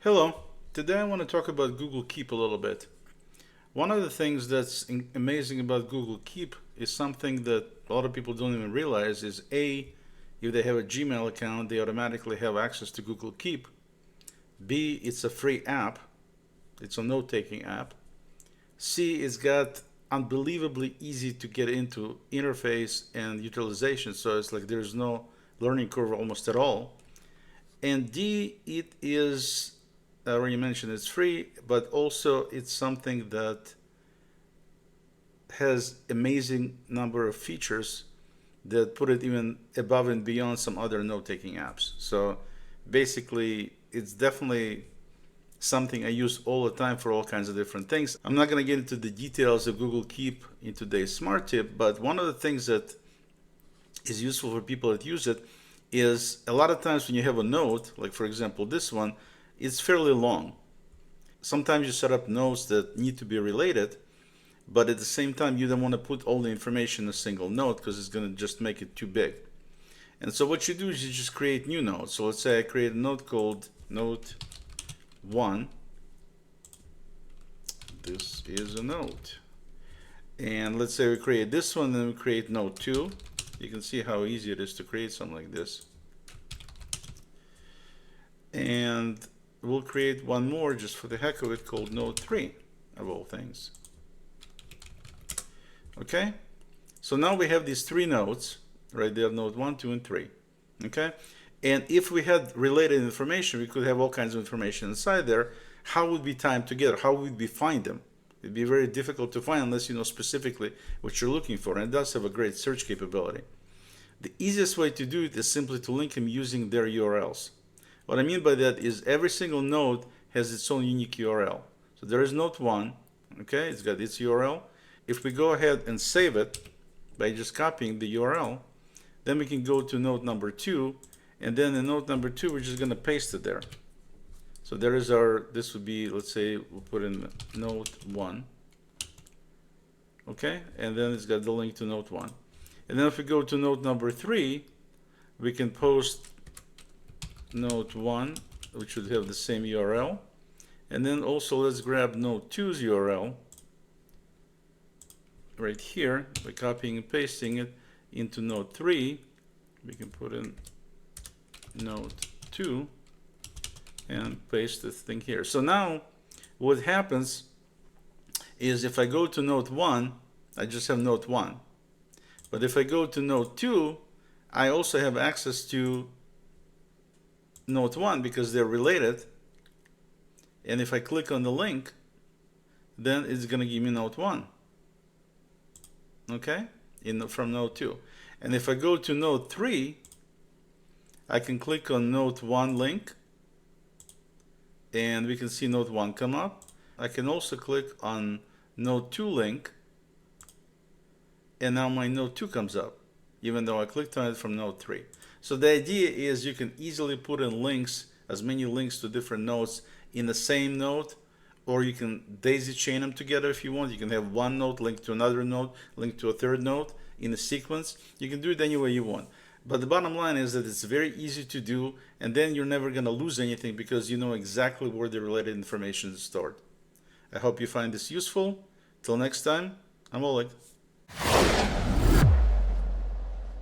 Hello, today I want to talk about Google Keep a little bit. One of the things that's amazing about Google Keep is something that a lot of people don't even realize is A, if they have a Gmail account, they automatically have access to Google Keep. B, it's a free app. It's a note-taking app. C, it's got unbelievably easy to get into interface and utilization, so it's like there's no learning curve almost at all. And D, it is, I already mentioned it's free, but also it's something that has amazing number of features that put it even above and beyond some other note-taking apps. So basically, it's definitely something I use all the time for all kinds of different things. I'm not going to get into the details of Google Keep in today's SmartTip, but one of the things that is useful for people that use it is a lot of times when you have a note, like for example this one, it's fairly long. Sometimes you set up notes that need to be related, but at the same time you don't want to put all the information in a single note because it's going to just make it too big. And so what you do is you just create new notes. So let's say I create a note called Note 1. This is a note. And let's say we create this one, then we create Note 2. You can see how easy it is to create something like this. And we'll create one more just for the heck of it called Note 3, of all things. Okay, so now we have these three notes right there, Note 1, 2, and 3. Okay, and if we had related information, we could have all kinds of information inside there. How would we tie them together? How would we find them? It'd be very difficult to find unless you know specifically what you're looking for, and it does have a great search capability. The easiest way to do it is simply to link them using their URLs. What I mean by that is every single node has its own unique URL. So there is Note 1, okay, it's got its URL. If we go ahead and save it by just copying the URL, then we can go to node number 2, and then in node number 2 we're just going to paste it there. So there is our, this would be, let's say we'll put in Note 1, okay, and then it's got the link to Note 1. And then if we go to node number 3, we can post Note 1, which should have the same URL. And then also let's grab Note 2's URL right here by copying and pasting it into Note 3. We can put in Note 2 and paste this thing here. So now what happens is if I go to Note 1, I just have Note 1. But if I go to Note 2, I also have access to Note 1 because they're related. And if I click on the link, then it's going to give me Note 1. Okay? From Note 2. And if I go to Note 3, I can click on Note 1 link, and we can see Note 1 come up. I can also click on Note 2 link, and now my Note 2 comes up, even though I clicked on it from Note 3. So the idea is you can easily put in links, as many links to different notes in the same note, or you can daisy chain them together if you want. You can have one note linked to another note, linked to a third note in a sequence. You can do it any way you want. But the bottom line is that it's very easy to do, and then you're never going to lose anything because you know exactly where the related information is stored. I hope you find this useful. Till next time, I'm Oleg.